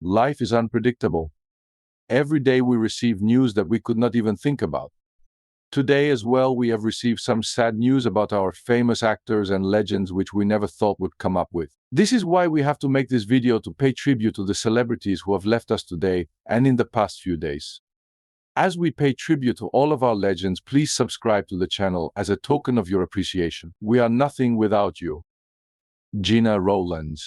Life is unpredictable. Every day we receive news that we could not even think about. Today as well, we have received some sad news about our famous actors and legends which we never thought would come up with. This is why we have to make this video to pay tribute to the celebrities who have left us today and in the past few days. As we pay tribute to all of our legends, please subscribe to the channel as a token of your appreciation. We are nothing without you. Gina Roland.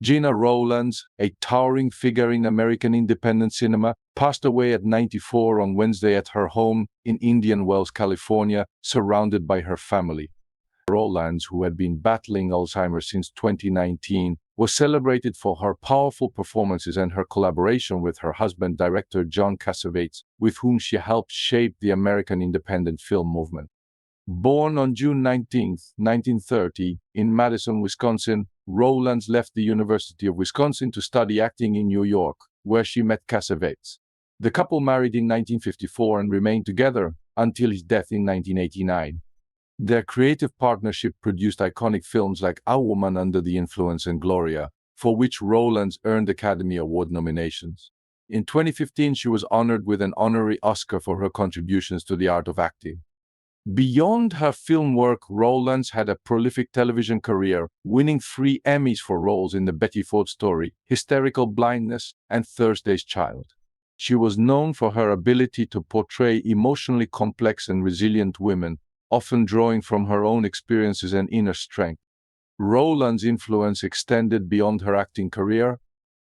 Gina Roland, a towering figure in American independent cinema, passed away at 94 on Wednesday at her home in Indian Wells, California, surrounded by her family. Roland, who had been battling Alzheimer's since 2019, was celebrated for her powerful performances and her collaboration with her husband, director John Cassavetes, with whom she helped shape the American independent film movement. Born on June 19, 1930, in Madison, Wisconsin, Roland left the University of Wisconsin to study acting in New York, where she met Cassavetes. The couple married in 1954 and remained together until his death in 1989. Their creative partnership produced iconic films like A Woman Under the Influence and Gloria, for which Roland earned Academy Award nominations. In 2015, she was honored with an honorary Oscar for her contributions to the art of acting. Beyond her film work, Roland had a prolific television career, winning 3 Emmys for roles in The Betty Ford Story, Hysterical Blindness, and Thursday's Child. She was known for her ability to portray emotionally complex and resilient women, often drawing from her own experiences and inner strength. Roland's influence extended beyond her acting career,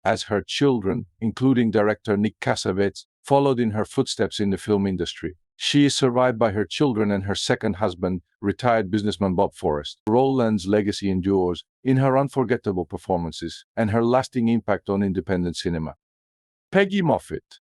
as her children, including director Nick Cassavetes, followed in her footsteps in the film industry. She is survived by her children and her second husband, retired businessman Bob Forrest. Roland's legacy endures in her unforgettable performances and her lasting impact on independent cinema. Peggy Muffet.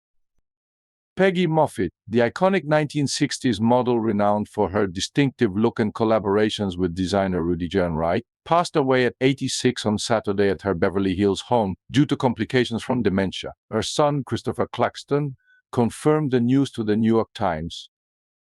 Peggy Muffet, the iconic 1960s model renowned for her distinctive look and collaborations with designer Rudy Gianright, passed away at 86 on Saturday at her Beverly Hills home due to complications from dementia. Her son, Christopher Claxton, confirmed the news to the New York Times.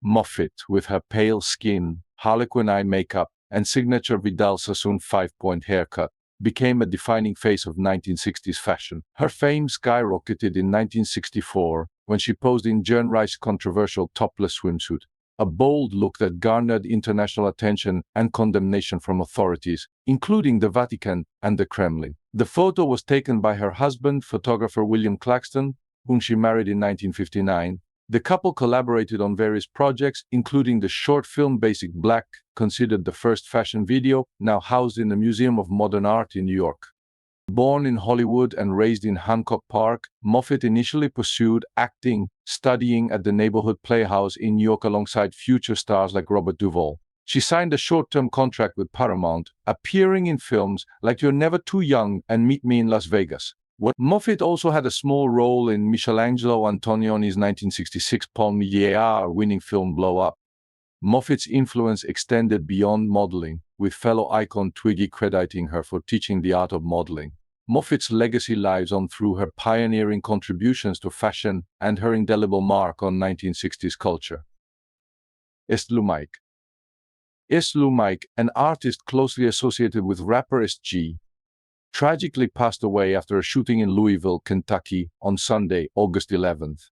Muffet, with her pale skin, harlequin eye makeup, and signature Vidal Sassoon 5-point haircut, became a defining face of 1960s fashion. Her fame skyrocketed in 1964 when she posed in Gianright's controversial topless swimsuit, a bold look that garnered international attention and condemnation from authorities, including the Vatican and the Kremlin. The photo was taken by her husband, photographer William Claxton, whom she married in 1959. The couple collaborated on various projects, including the short film Basic Black, considered the first fashion video, now housed in the Museum of Modern Art in New York. Born in Hollywood and raised in Hancock Park, Muffet initially pursued acting, studying at the Neighborhood Playhouse in New York alongside future stars like Robert Duvall. She signed a short-term contract with Paramount, appearing in films like You're Never Too Young and Meet Me in Las Vegas. Muffet also had a small role in Michelangelo Antonioni's 1966 Palme-d'Or-winning film Blow Up. Muffet's influence extended beyond modeling, with fellow icon Twiggy crediting her for teaching the art of modeling. Muffet's legacy lives on through her pioneering contributions to fashion and her indelible mark on 1960s culture. Lou Mike. Lou Mike, an artist closely associated with rapper SG, tragically passed away after a shooting in Louisville, Kentucky, on Sunday, August 11th.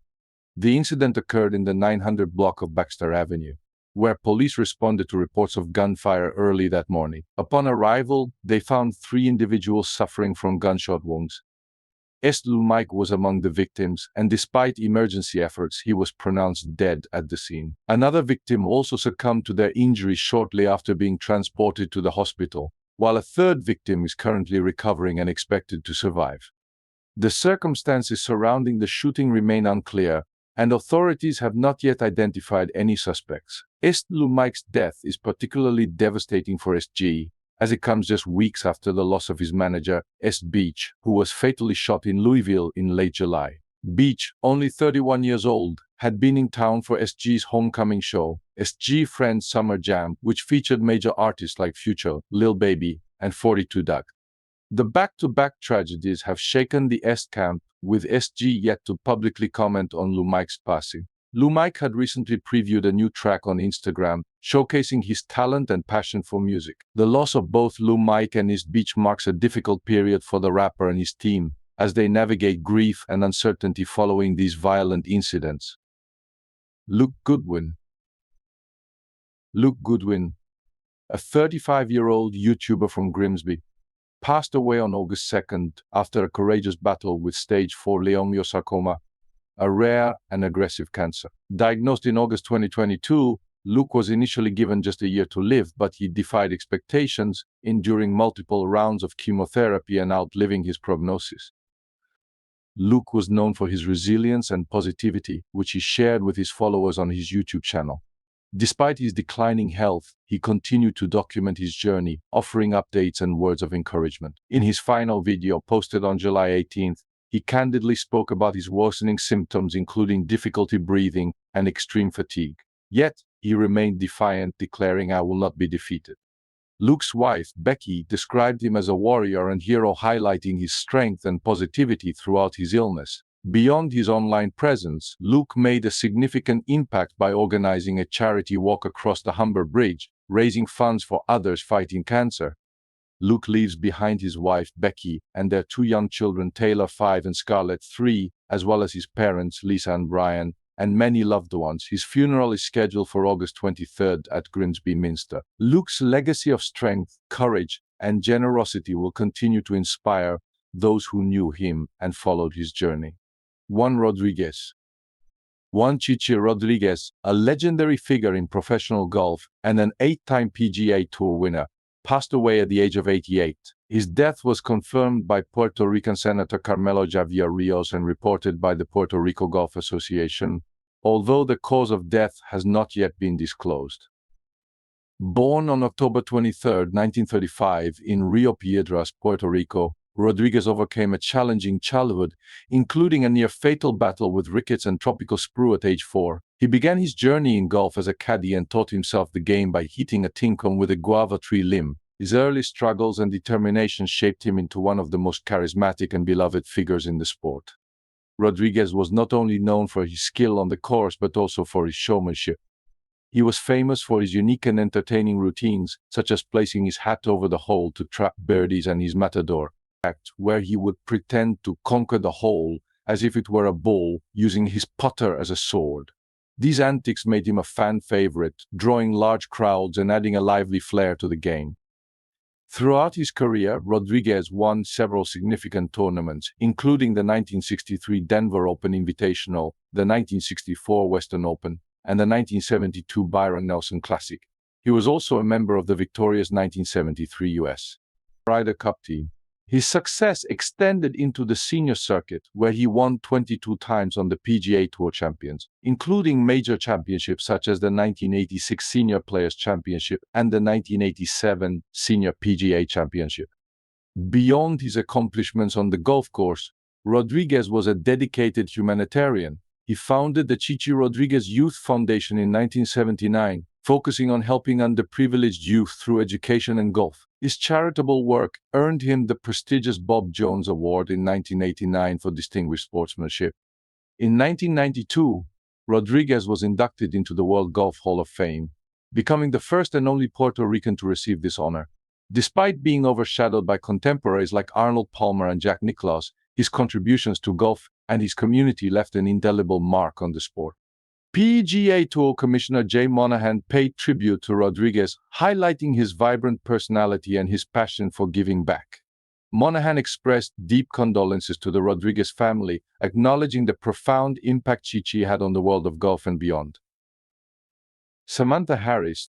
The incident occurred in the 900 block of Baxter Avenue, where police responded to reports of gunfire early that morning. Upon arrival, they found 3 individuals suffering from gunshot wounds. Lou Mike was among the victims, and despite emergency efforts, he was pronounced dead at the scene. Another victim also succumbed to their injuries shortly after being transported to the hospital, while a third victim is currently recovering and expected to survive. The circumstances surrounding the shooting remain unclear, and authorities have not yet identified any suspects. Lou Mike's death is particularly devastating for SG, as it comes just weeks after the loss of his manager, Beach, who was fatally shot in Louisville in late July. Beach, only 31 years old, had been in town for SG's homecoming show, SG Friends Summer Jam, which featured major artists like Future, Lil Baby, and 42 Dugg. The back-to-back tragedies have shaken the camp, with SG yet to publicly comment on Lou Mike's passing. Lou Mike had recently previewed a new track on Instagram, showcasing his talent and passion for music. The loss of both Lou Mike and Beach marks a difficult period for the rapper and his team, as they navigate grief and uncertainty following these violent incidents. Luke Goodwin. Luke Goodwin, a 35-year-old YouTuber from Grimsby, passed away on August 2nd after a courageous battle with stage 4 leiomyosarcoma, a rare and aggressive cancer. Diagnosed in August 2022, Luke was initially given just a year to live, but he defied expectations, enduring multiple rounds of chemotherapy and outliving his prognosis. Luke was known for his resilience and positivity, which he shared with his followers on his YouTube channel. Despite his declining health, he continued to document his journey, offering updates and words of encouragement. In his final video posted on July 18th, he candidly spoke about his worsening symptoms, including difficulty breathing and extreme fatigue. Yet, he remained defiant, declaring, "I will not be defeated." Luke's wife, Becky, described him as a warrior and hero, highlighting his strength and positivity throughout his illness. Beyond his online presence, Luke made a significant impact by organizing a charity walk across the Humber Bridge, raising funds for others fighting cancer. Luke leaves behind his wife, Becky, and their 2 young children, Taylor, 5, and Scarlett, 3, as well as his parents, Lisa and Brian, and many loved ones. His funeral is scheduled for August 23rd at Grimsby Minster. Luke's legacy of strength, courage, and generosity will continue to inspire those who knew him and followed his journey. Juan Rodriguez. Juan Chichi Rodriguez, a legendary figure in professional golf and an 8-time PGA Tour winner, passed away at the age of 88. His death was confirmed by Puerto Rican Senator Carmelo Javier Rios and reported by the Puerto Rico Golf Association, although the cause of death has not yet been disclosed. Born on October 23, 1935, in Rio Piedras, Puerto Rico, Rodriguez overcame a challenging childhood, including a near-fatal battle with rickets and tropical sprue at age 4. He began his journey in golf as a caddy and taught himself the game by hitting a tin can with a guava tree limb. His early struggles and determination shaped him into one of the most charismatic and beloved figures in the sport. Rodriguez was not only known for his skill on the course but also for his showmanship. He was famous for his unique and entertaining routines, such as placing his hat over the hole to trap birdies and his matador act, where he would pretend to conquer the hole as if it were a bull, using his putter as a sword. These antics made him a fan favorite, drawing large crowds and adding a lively flair to the game. Throughout his career, Rodriguez won several significant tournaments, including the 1963 Denver Open Invitational, the 1964 Western Open, and the 1972 Byron Nelson Classic. He was also a member of the victorious 1973 U.S. Ryder Cup team. His success extended into the senior circuit, where he won 22 times on the PGA Tour Champions, including major championships such as the 1986 Senior Players Championship and the 1987 Senior PGA Championship. Beyond his accomplishments on the golf course, Rodriguez was a dedicated humanitarian. He founded the Chichi Rodriguez Youth Foundation in 1979, focusing on helping underprivileged youth through education and golf. His charitable work earned him the prestigious Bob Jones Award in 1989 for distinguished sportsmanship. In 1992, Rodriguez was inducted into the World Golf Hall of Fame, becoming the first and only Puerto Rican to receive this honor. Despite being overshadowed by contemporaries like Arnold Palmer and Jack Nicklaus, his contributions to golf and his community left an indelible mark on the sport. PGA Tour Commissioner Jay Monahan paid tribute to Rodriguez, highlighting his vibrant personality and his passion for giving back. Monahan expressed deep condolences to the Rodriguez family, acknowledging the profound impact Chichi had on the world of golf and beyond. Samantha Harris.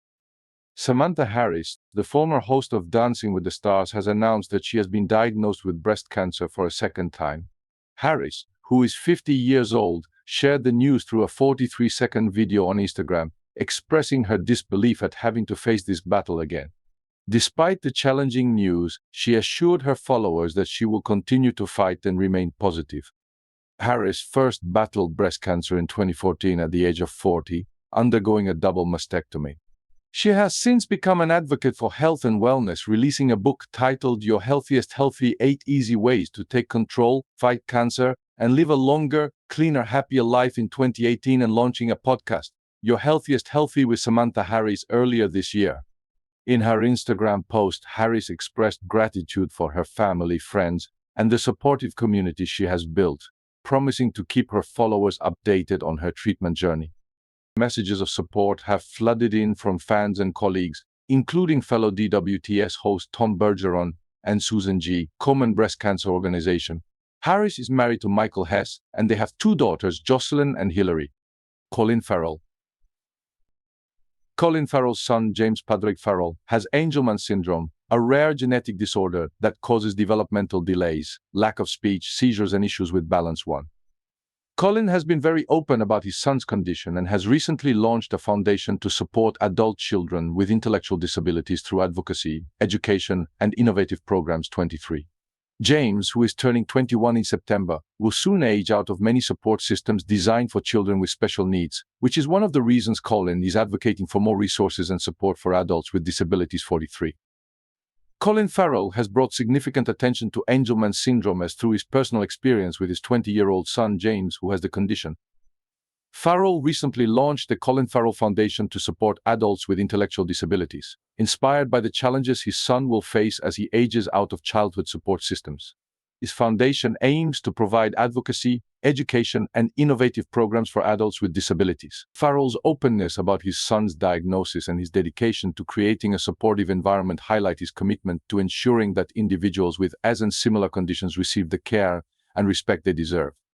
Samantha Harris, the former host of Dancing with the Stars, has announced that she has been diagnosed with breast cancer for a second time. Harris, who is 50 years old, shared the news through a 43-second video on Instagram, expressing her disbelief at having to face this battle again. Despite the challenging news, she assured her followers that she will continue to fight and remain positive. Harris first battled breast cancer in 2014 at the age of 40, undergoing a double mastectomy. She has since become an advocate for health and wellness, releasing a book titled Your Healthiest Healthy: 8 Easy Ways to Take Control, Fight Cancer, and Live a Longer, Cleaner, Happier Life in 2018, and launching a podcast, Your Healthiest Healthy with Samantha Harris, earlier this year. In her Instagram post, Harris expressed gratitude for her family, friends, and the supportive community she has built, promising to keep her followers updated on her treatment journey. Messages of support have flooded in from fans and colleagues, including fellow DWTS host Tom Bergeron and Susan G. Komen Breast Cancer Organization. Harris is married to Michael Hess, and they have two daughters, Jocelyn and Hillary. Colin Farrell. Colin Farrell's son, James Padraig Farrell, has Angelman syndrome, a rare genetic disorder that causes developmental delays, lack of speech, seizures, and issues with balance. Colin has been very open about his son's condition and has recently launched a foundation to support adult children with intellectual disabilities through advocacy, education, and innovative programs. 23. James, who is turning 21 in September, will soon age out of many support systems designed for children with special needs, which is one of the reasons Colin is advocating for more resources and support for adults with disabilities. 43. Colin Farrell has brought significant attention to Angelman syndrome as through his personal experience with his 20-year-old son James, who has the condition. Farrell recently launched the Colin Farrell Foundation to support adults with intellectual disabilities, inspired by the challenges his son will face as he ages out of childhood support systems. His foundation aims to provide advocacy, education, and innovative programs for adults with disabilities. Farrell's openness about his son's diagnosis and his dedication to creating a supportive environment highlight his commitment to ensuring that individuals with as and similar conditions receive the care and respect they deserve.